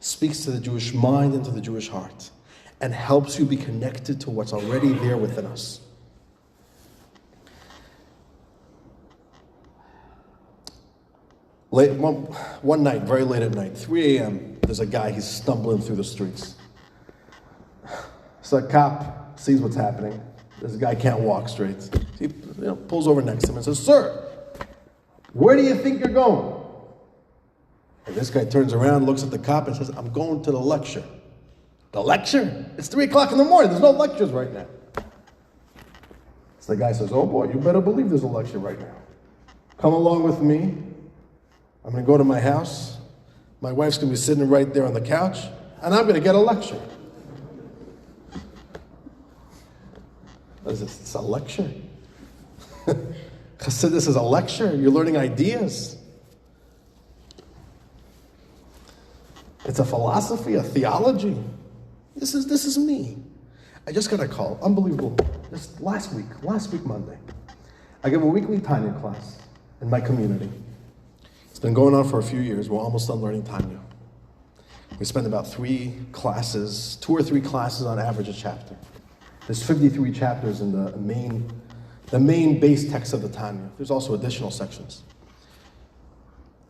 speaks to the Jewish mind and to the Jewish heart, and helps you be connected to what's already there within us. One night, very late at night, 3 a.m., there's a guy, he's stumbling through the streets. So a cop sees what's happening. This guy can't walk straight. He pulls over next to him and says, "Sir, where do you think you're going?" And this guy turns around, looks at the cop and says, "I'm going to the lecture." The lecture? It's 3 o'clock in the morning. There's no lectures right now. So the guy says, oh boy, you better believe there's a lecture right now. Come along with me. I'm going to go to my house. My wife's going to be sitting right there on the couch, and I'm going to get a lecture. What is this? It's a lecture. Chassidus is a lecture. You're learning ideas. It's a philosophy, a theology. This is me. I just got a call. Unbelievable. Just last week Monday. I give a weekly Tanya class in my community. It's been going on for a few years. We're almost done learning Tanya. We spend about 3 classes, 2 or 3 classes on average a chapter. There's 53 chapters in the main base text of the Tanya. There's also additional sections.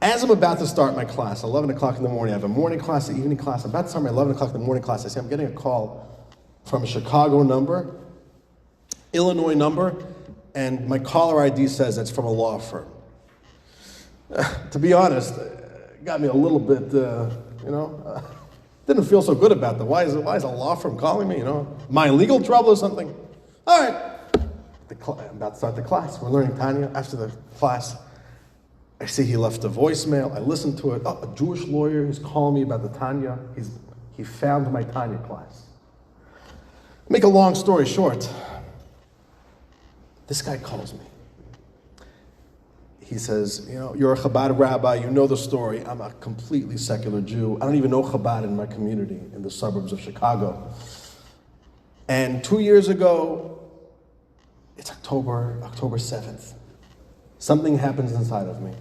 As I'm about to start my class, 11 o'clock in the morning, I have a morning class, an evening class. I'm about to start my 11 o'clock in the morning class. I say, I'm getting a call from a Chicago number, Illinois number, and my caller ID says it's from a law firm. To be honest, it got me a little bit, didn't feel so good about that. Why is a law firm calling me, Am I in legal trouble or something? All right. I'm about to start the class. We're learning Tanya. After the class, I see he left a voicemail. I listened to it. Oh, a Jewish lawyer who's calling me about the Tanya. He found my Tanya class. Make a long story short, this guy calls me. He says, you're a Chabad rabbi, you know the story. I'm a completely secular Jew. I don't even know Chabad in my community in the suburbs of Chicago. And 2 years ago, it's October 7th. Something happens inside of me.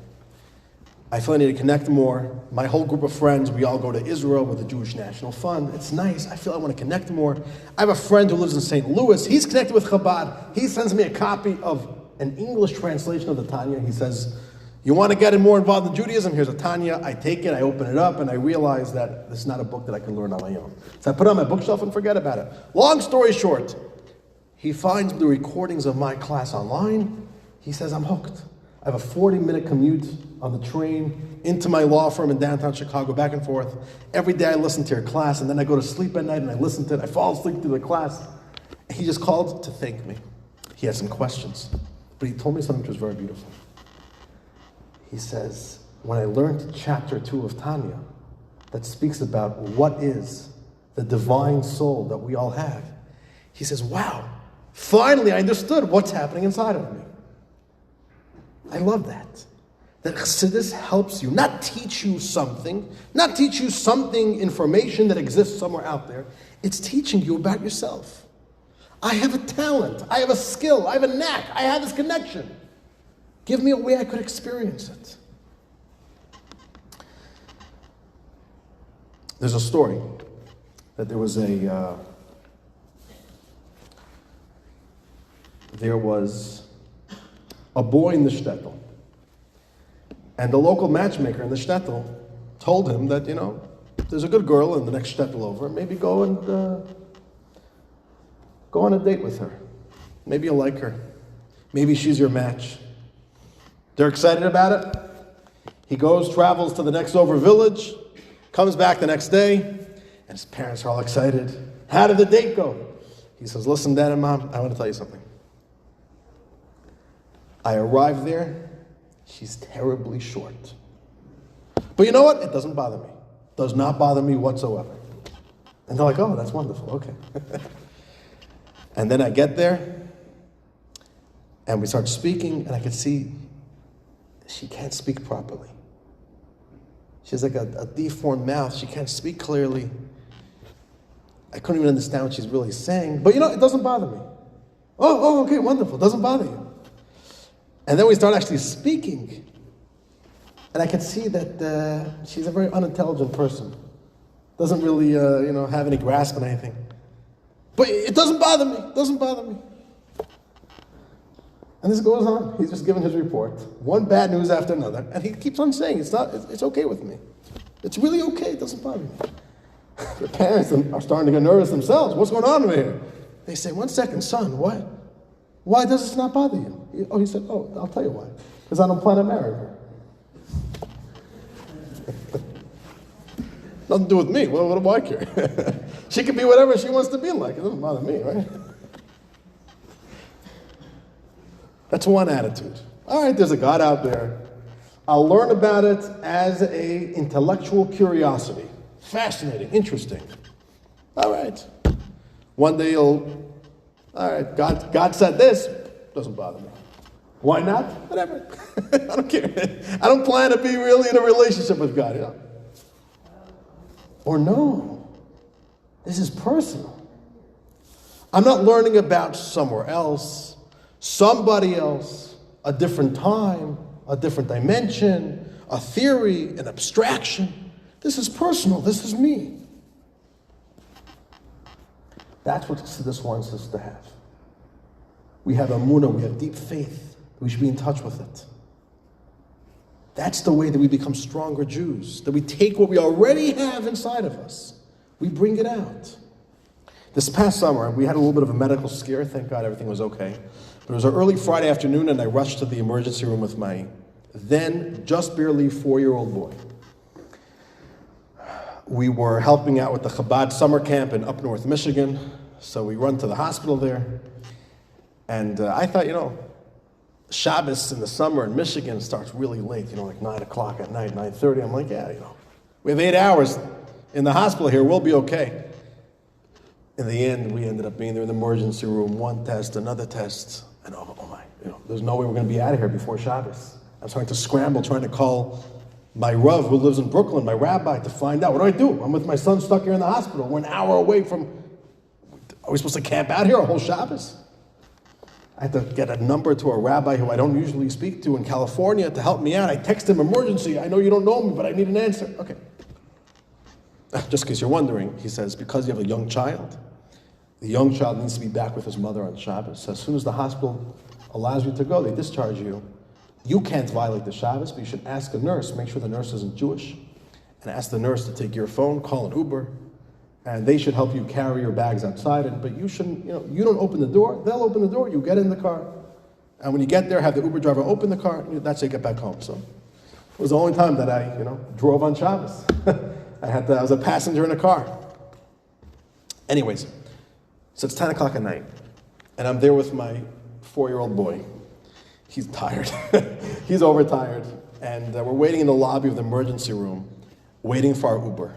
I feel I need to connect more. My whole group of friends, we all go to Israel with the Jewish National Fund. It's nice. I feel I want to connect more. I have a friend who lives in St. Louis. He's connected with Chabad. He sends me a copy of an English translation of the Tanya. He says, you want to get more involved in Judaism? Here's a Tanya. I take it, I open it up, and I realize that this is not a book that I can learn on my own. So I put it on my bookshelf and forget about it. Long story short, he finds the recordings of my class online. He says, I'm hooked. I have a 40-minute commute on the train into my law firm in downtown Chicago, back and forth. Every day I listen to your class, and then I go to sleep at night and I listen to it. I fall asleep through the class. He just called to thank me. He had some questions, but he told me something which was very beautiful. He says, when I learned chapter 2 of Tanya, that speaks about what is the divine soul that we all have, he says, wow, finally I understood what's happening inside of me. I love that. That Chassidus helps you, not teach you something, information that exists somewhere out there. It's teaching you about yourself. I have a talent, I have a skill, I have a knack, I have this connection. Give me a way I could experience it. There's a story that there was a boy in the shtetl. And the local matchmaker in the shtetl told him that, there's a good girl in the next shtetl over. Maybe go on a date with her. Maybe you'll like her. Maybe she's your match. They're excited about it. He goes, travels to the next over village, comes back the next day, and his parents are all excited. How did the date go? He says, listen, Dad and Mom, I want to tell you something. I arrived there, she's terribly short. But you know what? It doesn't bother me. It does not bother me whatsoever. And they're like, oh, that's wonderful, okay. And then I get there, and we start speaking, and I can see she can't speak properly. She has like a deformed mouth. She can't speak clearly. I couldn't even understand what she's really saying. But it doesn't bother me. Oh, okay, wonderful. It doesn't bother you. And then we start actually speaking. And I can see that she's a very unintelligent person. Doesn't really, have any grasp on anything. But it doesn't bother me. It doesn't bother me. And this goes on. He's just giving his report. One bad news after another. And he keeps on saying, it's okay with me. It's really okay. It doesn't bother me. The parents are starting to get nervous themselves. What's going on over here? They say, 1 second, son, what? Why does this not bother you? He said, I'll tell you why. Because I don't plan on marrying her. Nothing to do with me. What do I care? She can be whatever she wants to be like. It doesn't bother me, right? That's one attitude. All right, there's a God out there. I'll learn about it as a intellectual curiosity. Fascinating, interesting. All right. One day all right, God said this, doesn't bother me. Why not? Whatever. I don't care. I don't plan to be really in a relationship with God, Or no, this is personal. I'm not learning about somewhere else, somebody else, a different time, a different dimension, a theory, an abstraction. This is personal. This is me. That's what this wants us to have. We have emunah, we have deep faith. We should be in touch with it. That's the way that we become stronger Jews, that we take what we already have inside of us. We bring it out. This past summer, we had a little bit of a medical scare. Thank God everything was okay. But it was an early Friday afternoon, and I rushed to the emergency room with my then just barely 4-year-old boy. We were helping out with the Chabad summer camp in up north Michigan, so we run to the hospital there. And I thought, Shabbos in the summer in Michigan starts really late, like 9 o'clock at night, 9:30. I'm like, we have 8 hours in the hospital here, we'll be okay. In the end, we ended up being there in the emergency room, one test, another test, and oh my, there's no way we're going to be out of here before Shabbos. I'm starting to scramble, trying to call my Rav who lives in Brooklyn, my rabbi, to find out, what do? I'm with my son stuck here in the hospital. We're an hour away from, are we supposed to camp out here a whole Shabbos? I had to get a number to a rabbi who I don't usually speak to in California to help me out. I text him, emergency, I know you don't know me, but I need an answer. Okay. Just in case you're wondering, he says, because you have a young child, the young child needs to be back with his mother on Shabbos. So as soon as the hospital allows you to go, they discharge you. You can't violate the Shabbos, but you should ask a nurse, make sure the nurse isn't Jewish, and ask the nurse to take your phone, call an Uber, and they should help you carry your bags outside. But you shouldn't, you don't open the door, they'll open the door, you get in the car. And when you get there, have the Uber driver open the car, that's it, get back home. So it was the only time that I, drove on Shabbos. I was a passenger in a car. Anyways, so it's 10 o'clock at night, and I'm there with my 4-year-old boy. He's tired. He's overtired. And we're waiting in the lobby of the emergency room, waiting for our Uber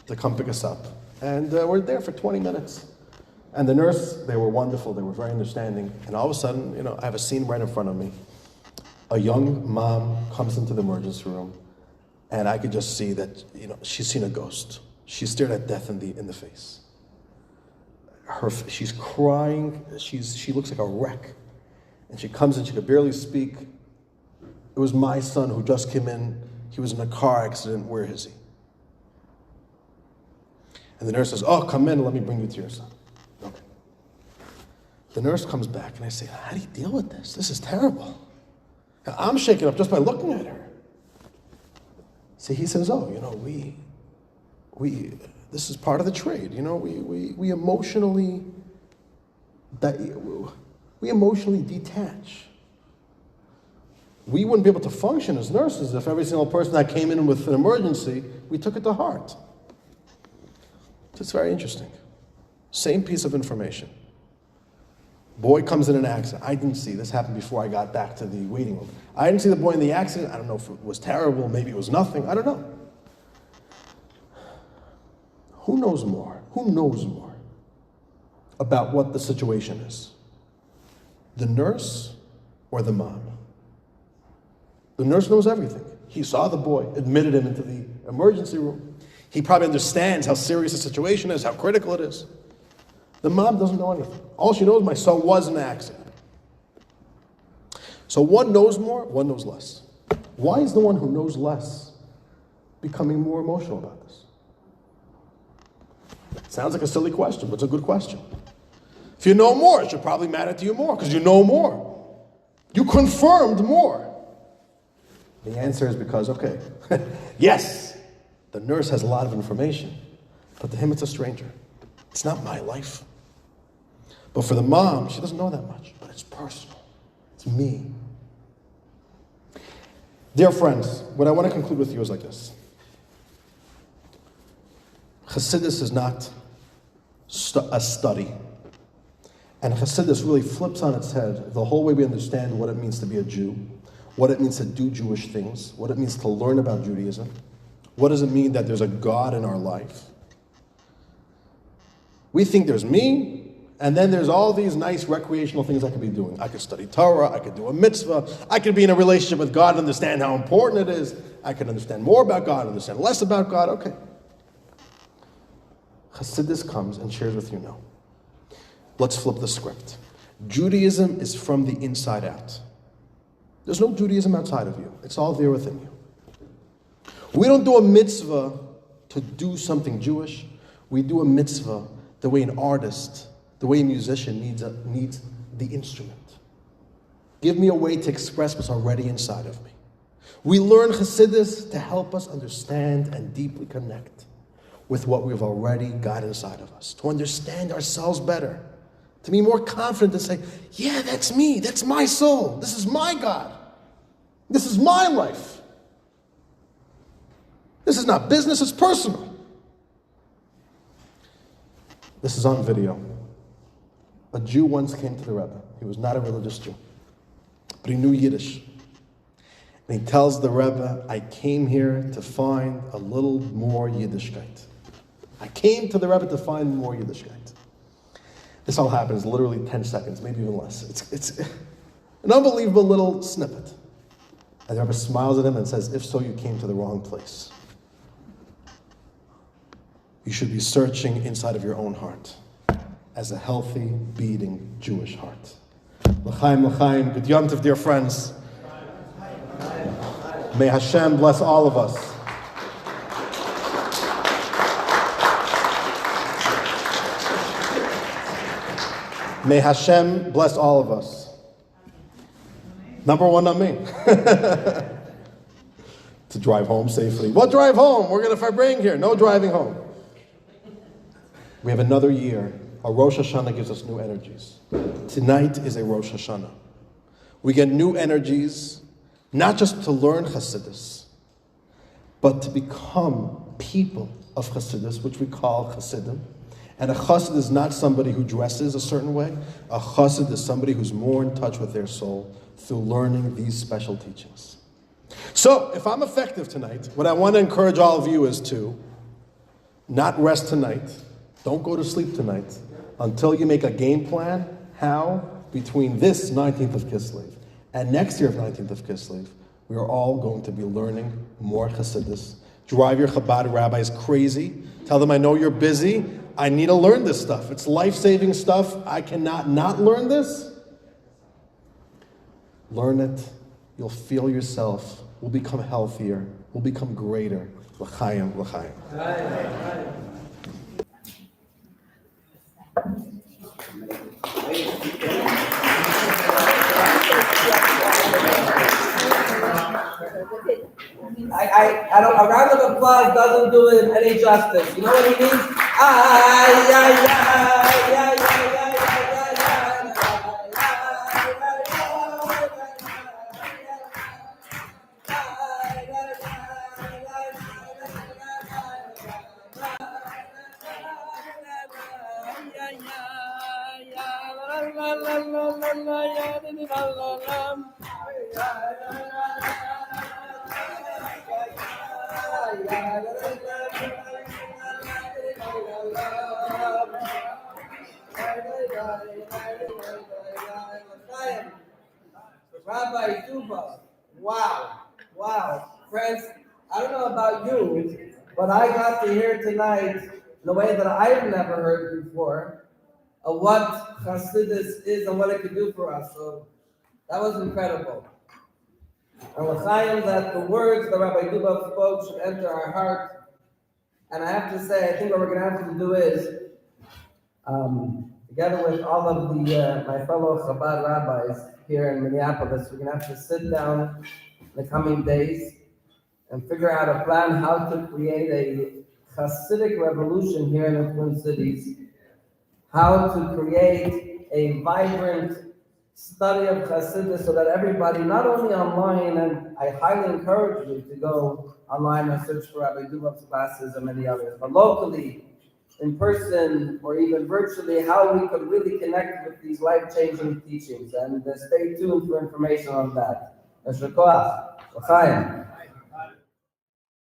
to come pick us up. And we're there for 20 minutes. And the nurse, they were wonderful. They were very understanding. And all of a sudden, I have a scene right in front of me. A young mom comes into the emergency room, and I could just see that, she's seen a ghost. She stared at death in the face. She's crying. She looks like a wreck. And she comes in, she could barely speak. It was my son who just came in. He was in a car accident. Where is he? And the nurse says, come in, let me bring you to your son. Okay. The nurse comes back, and I say, how do you deal with this? This is terrible. I'm shaken up just by looking at her. See, he says, we this is part of the trade. We emotionally detach. We wouldn't be able to function as nurses if every single person that came in with an emergency, we took it to heart. It's very interesting. Same piece of information. Boy comes in an accident. I didn't see. This happened before I got back to the waiting room. I didn't see the boy in the accident. I don't know if it was terrible. Maybe it was nothing. I don't know. Who knows more? Who knows more about what the situation is? The nurse or the mom? The nurse knows everything. He saw the boy, admitted him into the emergency room. He probably understands how serious the situation is, how critical it is. The mom doesn't know anything. All she knows, my son was in an accident. So one knows more, one knows less. Why is the one who knows less becoming more emotional about this? Sounds like a silly question, but it's a good question. If you know more, it should probably matter to you more, because you know more. You confirmed more. The answer is because, yes, the nurse has a lot of information, but to him it's a stranger. It's not my life. But for the mom, she doesn't know that much, but it's personal. It's me. Dear friends, what I want to conclude with you is like this. Chassidus is not a study. And Hasidus really flips on its head the whole way we understand what it means to be a Jew, what it means to do Jewish things, what it means to learn about Judaism. What does it mean that there's a God in our life? We think there's me, and then there's all these nice recreational things I could be doing. I could study Torah, I could do a mitzvah, I could be in a relationship with God, understand how important it is, I could understand more about God, understand less about God, okay. Hasidus comes and shares with you now. Let's flip the script. Judaism is from the inside out. There's no Judaism outside of you. It's all there within you. We don't do a mitzvah to do something Jewish. We do a mitzvah the way an artist, the way a musician needs the instrument. Give me a way to express what's already inside of me. We learn Hasidus to help us understand and deeply connect with what we've already got inside of us, to understand ourselves better, to be more confident to say, yeah, that's me, that's my soul, this is my God, this is my life. This is not business, it's personal. This is on video. A Jew once came to the Rebbe. He was not a religious Jew, but he knew Yiddish. And he tells the Rebbe, I came here to find a little more Yiddishkeit. I came to the Rebbe to find more Yiddishkeit. This all happens literally 10 seconds, maybe even less. It's an unbelievable little snippet. And the Rebbe smiles at him and says, if so, you came to the wrong place. You should be searching inside of your own heart as a healthy, beating Jewish heart. L'chaim, l'chaim, good Yom Tov, dear friends. May Hashem bless all of us. May Hashem bless all of us. Number one on me. To drive home safely. What drive home? We're going to bring here. No driving home. We have another year. A Rosh Hashanah gives us new energies. Tonight is a Rosh Hashanah. We get new energies, not just to learn Hasidus, but to become people of Hasidus, which we call Hasidim. And a Chassid is not somebody who dresses a certain way. A Chassid is somebody who's more in touch with their soul through learning these special teachings. So, if I'm effective tonight, what I want to encourage all of you is to not rest tonight. Don't go to sleep tonight until you make a game plan how between this 19th of Kislev and next year of 19th of Kislev, we are all going to be learning more Hasidus. Drive your Chabad rabbis crazy. Tell them, I know you're busy. I need to learn this stuff. It's life-saving stuff. I cannot not learn this. Learn it. You'll feel yourself. We'll become healthier. We'll become greater. L'chaim, l'chaim. I don't, a round of applause doesn't do it any justice. You know what he means? Ay, ay, ay, ay, ay, ay, ay, Rabbi Duba, wow. Friends, I don't know about you, but I got to hear tonight in a way that I've never heard before of what Hasidus is and what it can do for us. So that was incredible. And l'chaim, that the words that Rabbi Duba spoke should enter our heart. And I have to say, I think what we're going to have to do is, together with all of the my fellow Chabad rabbis here in Minneapolis, we're going to have to sit down in the coming days and figure out a plan how to create a Hasidic revolution here in the Twin Cities, how to create a vibrant study of Hasidus so that everybody, not only online, and I highly encourage you to go online and search for Rabbi Dubov's classes and many others, but locally, in person or even virtually, how we could really connect with these life-changing teachings. And stay tuned for information on that. Eshel Koach, L'chaim.